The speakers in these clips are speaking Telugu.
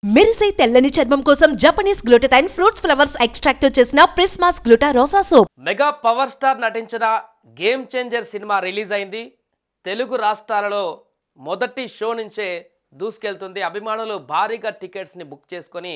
మెరిసే తెల్లని చర్మం కోసం Japanese glutathione fruits flowers extract తో చేసిన Prismas Gluta Rosa soap. Mega Power Star నటించిన గేమ్ చేంజర్ సినిమా రిలీజ్ అయింది. తెలుగు రాష్ట్రాలలో మొదటి షో నుంచే దూసుకెళ్తుంది. అభిమానులు భారీగా టికెట్స్ని బుక్ చేసుకొని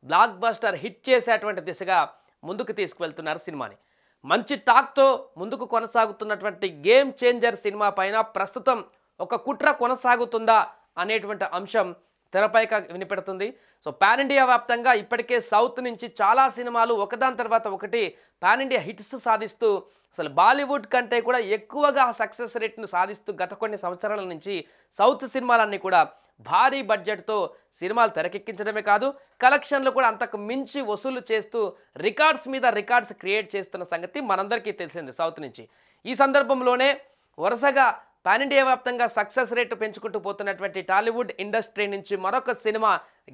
బ్లాక్ బస్టర్ హిట్ చేసేటువంటి దిశగా ముందుకు తీసుకువెళ్తున్నారు సినిమాని. మంచి టాక్తో ముందుకు కొనసాగుతున్నటువంటి గేమ్ చేంజర్ సినిమా పైన ప్రస్తుతం ఒక కుట్ర కొనసాగుతుందా అనేటువంటి అంశం తెరపైకి వినిపెడుతుంది. సో పాన్ ఇండియా వ్యాప్తంగా ఇప్పటికే సౌత్ నుంచి చాలా సినిమాలు ఒకదాని తర్వాత ఒకటి పాన్ ఇండియా హిట్స్ సాధిస్తూ అసలు బాలీవుడ్ కంటే కూడా ఎక్కువగా సక్సెస్ రేట్ను సాధిస్తూ గత కొన్ని సంవత్సరాల నుంచి సౌత్ సినిమాలన్నీ కూడా భారీ బడ్జెట్తో సినిమాలు తెరకెక్కించడమే కాదు, కలెక్షన్లు కూడా అంతకు మించి వసూలు చేస్తూ రికార్డ్స్ మీద రికార్డ్స్ క్రియేట్ చేస్తున్న సంగతి మనందరికీ తెలిసింది సౌత్ నుంచి. ఈ సందర్భంలోనే వరుసగా పాన్ ఇండియా వ్యాప్తంగా సక్సెస్ రేటు పెంచుకుంటూ పోతున్నటువంటి టాలీవుడ్ ఇండస్ట్రీ నుంచి మరొక సినిమా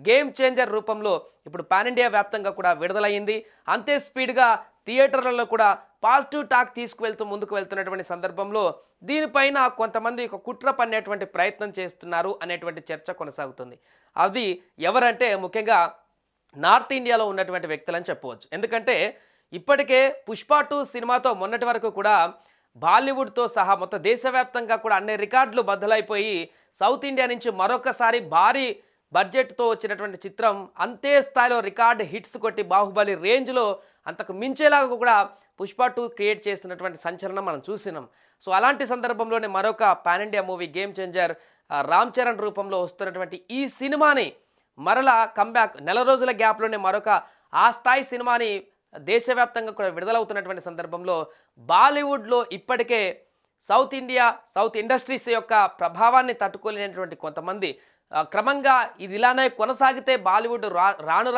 గేమ్ చేంజర్ రూపంలో ఇప్పుడు పాన్ ఇండియా వ్యాప్తంగా కూడా విడుదలయ్యింది. అంతే స్పీడ్గా థియేటర్లలో కూడా పాజిటివ్ టాక్ తీసుకువెళ్తూ ముందుకు వెళ్తున్నటువంటి సందర్భంలో దీనిపైన కొంతమంది ఒక కుట్ర పన్నేటువంటి ప్రయత్నం చేస్తున్నారు అనేటువంటి చర్చ కొనసాగుతుంది. అది ఎవరంటే ముఖ్యంగా నార్త్ ఇండియాలో ఉన్నటువంటి వ్యక్తులని చెప్పవచ్చు. ఎందుకంటే ఇప్పటికే పుష్ప 2 సినిమాతో మొన్నటి వరకు కూడా బాలీవుడ్తో సహా మొత్తం దేశవ్యాప్తంగా కూడా అన్ని రికార్డులు బద్దలైపోయి సౌత్ ఇండియా నుంచి మరొకసారి భారీ బడ్జెట్తో వచ్చినటువంటి చిత్రం అంతే స్థాయిలో రికార్డ్ హిట్స్ కొట్టి బాహుబలి రేంజ్లో అంతకు మించేలాగా కూడా పుష్ప 2 క్రియేట్ చేస్తున్నటువంటి సంచలనం మనం చూసినాం. సో అలాంటి సందర్భంలోనే మరొక pan India movie game changer Ram Charan రూపంలో వస్తున్నటువంటి ఈ సినిమాని మరలా కంబ్యాక్ నెల రోజుల గ్యాప్లోనే మరొక ఆ స్థాయి సినిమాని దేశవ్యాప్తంగా కూడా విడుదలవుతున్నటువంటి సందర్భంలో బాలీవుడ్లో ఇప్పటికే సౌత్ ఇండస్ట్రీస్ యొక్క ప్రభావాన్ని తట్టుకోలేనటువంటి కొంతమంది క్రమంగా ఇది ఇలానే కొనసాగితే బాలీవుడ్ రాను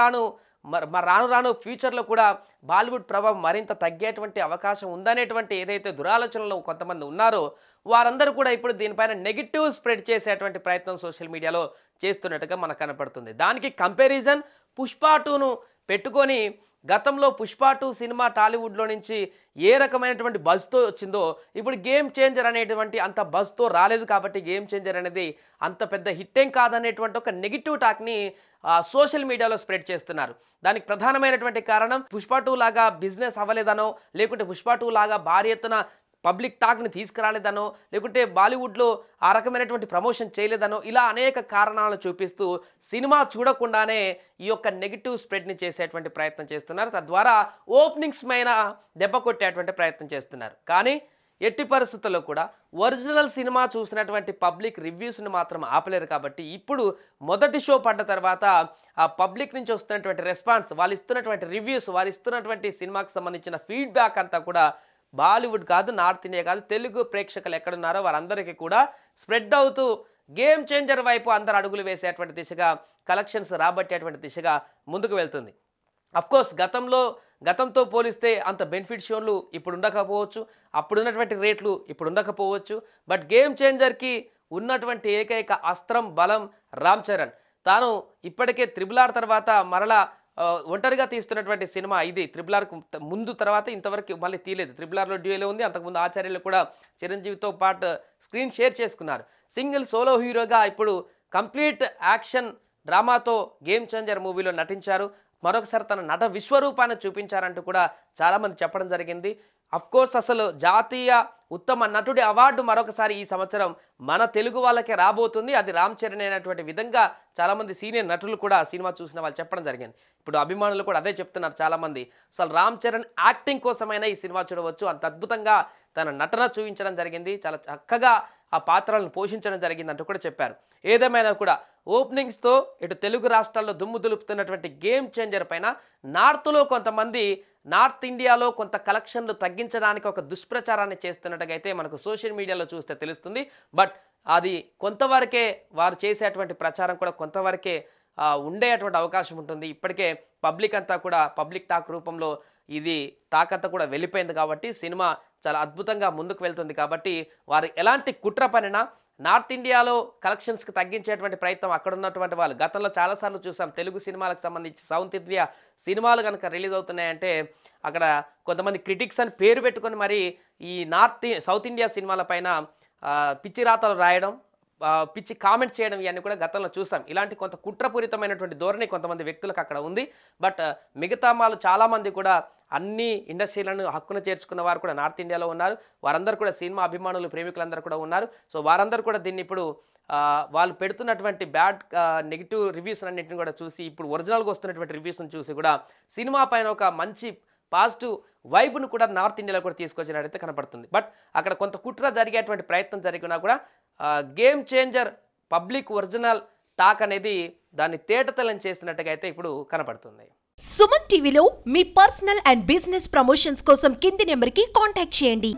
రాను ఫ్యూచర్లో కూడా బాలీవుడ్ ప్రభావం మరింత తగ్గేటువంటి అవకాశం ఉందనేటువంటి ఏదైతే దురాలోచనలో కొంతమంది ఉన్నారో వారందరూ కూడా ఇప్పుడు దీనిపైన నెగిటివ్ స్ప్రెడ్ చేసేటువంటి ప్రయత్నం సోషల్ మీడియాలో చేస్తున్నట్టుగా మనకు కనపడుతుంది. దానికి కంపారిజన్ పుష్ప 2ను పెట్టుకొని గతంలో పుష్ప 2 సినిమా టాలీవుడ్లో నుంచి ఏ రకమైనటువంటి బజ్తో వచ్చిందో ఇప్పుడు గేమ్ చేంజర్ అనేటువంటి అంత బజ్తో రాలేదు. కాబట్టి గేమ్ చేంజర్ అనేది అంత పెద్ద హిట్ ఏం కాదనేటువంటి ఒక నెగిటివ్ టాక్ని సోషల్ మీడియాలో స్ప్రెడ్ చేస్తున్నారు. దానికి ప్రధానమైనటువంటి కారణం పుష్ప 2 లాగా బిజినెస్ అవ్వలేదనో, లేకుంటే పుష్ప 2 లాగా భారీ ఎత్తున పబ్లిక్ టాక్ని తీసుకురాలేదనో, లేకుంటే బాలీవుడ్లో ఆ రకమైనటువంటి ప్రమోషన్ చేయలేదనో, ఇలా అనేక కారణాలను చూపిస్తూ సినిమా చూడకుండానే ఈ యొక్క నెగిటివ్ స్ప్రెడ్ని చేసేటువంటి ప్రయత్నం చేస్తున్నారు. తద్వారా ఓపెనింగ్స్ పైన దెబ్బ కొట్టేటువంటి ప్రయత్నం చేస్తున్నారు. కానీ ఎట్టి పరిస్థితుల్లో కూడా ఒరిజినల్ సినిమా చూసినటువంటి పబ్లిక్ రివ్యూస్ని మాత్రం ఆపలేరు. కాబట్టి ఇప్పుడు మొదటి షో పడ్డ తర్వాత ఆ పబ్లిక్ నుంచి వస్తున్నటువంటి రెస్పాన్స్, వాళ్ళు ఇస్తున్నటువంటి రివ్యూస్, వాళ్ళు ఇస్తున్నటువంటి సినిమాకి సంబంధించిన ఫీడ్బ్యాక్ అంతా కూడా బాలీవుడ్ కాదు, నార్త్ ఇండియా కాదు, తెలుగు ప్రేక్షకులు ఎక్కడున్నారో వారందరికీ కూడా స్ప్రెడ్ అవుతూ గేమ్ చేంజర్ వైపు అందరు అడుగులు వేసేటువంటి దిశగా, కలెక్షన్స్ రాబట్టేటువంటి దిశగా ముందుకు వెళ్తుంది. అఫ్కోర్స్ గతంతో పోలిస్తే అంత బెనిఫిట్ షోలు ఇప్పుడు ఉండకపోవచ్చు, అప్పుడున్నటువంటి రేట్లు ఇప్పుడు ఉండకపోవచ్చు. బట్ గేమ్ చేంజర్కి ఉన్నటువంటి ఏకైక అస్త్రం, బలం రామ్ చరణ్. తాను ఇప్పటికే RRR తర్వాత మరలా ఒంటరిగా తీస్తున్నటువంటి సినిమా ఇది. RRR ముందు తర్వాత ఇంతవరకు మళ్ళీ తీయలేదు. RRRలో డ్యూయల్ ఉంది, అంతకుముందు ఆచార్యులు కూడా చిరంజీవితో పాటు స్క్రీన్ షేర్ చేసుకున్నారు. సింగిల్ సోలో హీరోగా ఇప్పుడు కంప్లీట్ యాక్షన్ డ్రామాతో గేమ్ చేంజర్ మూవీలో నటించారు. మరొకసారి తన నట విశ్వరూపాన్ని చూపించారంటూ కూడా చాలామంది చెప్పడం జరిగింది. అఫ్కోర్స్ అసలు జాతీయ ఉత్తమ నటుడి అవార్డు మరొకసారి ఈ సంవత్సరం మన తెలుగు వాళ్ళకే రాబోతుంది. అది రామ్ చరణ్ అయినటువంటి విధంగా చాలామంది సీనియర్ నటులు కూడా సినిమా చూసిన వాళ్ళు చెప్పడం జరిగింది. ఇప్పుడు అభిమానులు కూడా అదే చెప్తున్నారు చాలామంది. అసలు రామ్ చరణ్ యాక్టింగ్ కోసమైనా ఈ సినిమా చూడవచ్చు, అంత అద్భుతంగా తన నటన చూపించడం జరిగింది, చాలా చక్కగా ఆ పాత్రలను పోషించడం జరిగింది అంటూ కూడా చెప్పారు. ఏదేమైనా కూడా ఓపెనింగ్స్తో ఇటు తెలుగు రాష్ట్రాల్లో దుమ్ము దులుపుతున్నటువంటి గేమ్ చేంజర్ పైన నార్త్లో కొంతమంది నార్త్ ఇండియాలో కొంత కలెక్షన్లు తగ్గించడానికి ఒక దుష్ప్రచారాన్ని చేస్తున్నట్టుగా అయితే మనకు సోషల్ మీడియాలో చూస్తే తెలుస్తుంది. బట్ అది కొంతవరకే వారు చేసేటువంటి ప్రచారం కూడా కొంతవరకే ఉండేటువంటి అవకాశం ఉంటుంది. ఇప్పటికే పబ్లిక్ అంతా కూడా పబ్లిక్ టాక్ రూపంలో ఇది టాక్ అంతా కూడా వెళ్ళిపోయింది. కాబట్టి సినిమా చాలా అద్భుతంగా ముందుకు వెళ్తుంది. కాబట్టి వారు ఎలాంటి కుట్ర పనినా నార్త్ ఇండియాలో కలెక్షన్స్కి తగ్గించేటువంటి ప్రయత్నం అక్కడ ఉన్నటువంటి వాళ్ళు గతంలో చాలాసార్లు చూసాం. తెలుగు సినిమాలకు సంబంధించి సౌత్ ఇండియా సినిమాలు కనుక రిలీజ్ అవుతున్నాయంటే అక్కడ కొంతమంది క్రిటిక్స్ అని పేరు పెట్టుకొని మరి ఈ సౌత్ ఇండియా సినిమాల పైన పిచ్చి రాతలు రాయడం, పిచ్చి కామెంట్స్ చేయడం ఇవన్నీ కూడా గతంలో చూసాం. ఇలాంటి కొంత కుట్రపూరితమైనటువంటి ధోరణి కొంతమంది వ్యక్తులకు అక్కడ ఉంది. బట్ మిగతా వాళ్ళు చాలామంది కూడా అన్ని ఇండస్ట్రీలను హక్కున చేర్చుకున్న వారు కూడా నార్త్ ఇండియాలో ఉన్నారు. వారందరూ కూడా సినిమా అభిమానులు, ప్రేమికులందరూ కూడా ఉన్నారు. సో వారందరూ కూడా దీన్ని ఇప్పుడు వాళ్ళు పెడుతున్నటువంటి బ్యాడ్ నెగిటివ్ రివ్యూస్ అన్నింటిని కూడా చూసి ఇప్పుడు ఒరిజినల్గా వస్తున్నటువంటి రివ్యూస్ని చూసి కూడా సినిమా పైన ఒక మంచి పాజిటివ్ వైబ్ను కూడా నార్త్ ఇండియాలో కూడా తీసుకొచ్చినట్టయితే కనపడుతుంది. బట్ అక్కడ కొంత కుట్ర జరిగేటువంటి ప్రయత్నం జరిగినా కూడా game changer public original talk అనేది దాన్ని తేటతెల్లం చేసినట్టుగా అయితే ఇప్పుడు కనపడుతుంది. సుమన్ టీవీలో మీ పర్సనల్ అండ్ బిజినెస్ ప్రమోషన్స్ కోసం కింది నెంబర్కి కాంటాక్ట్ చేయండి.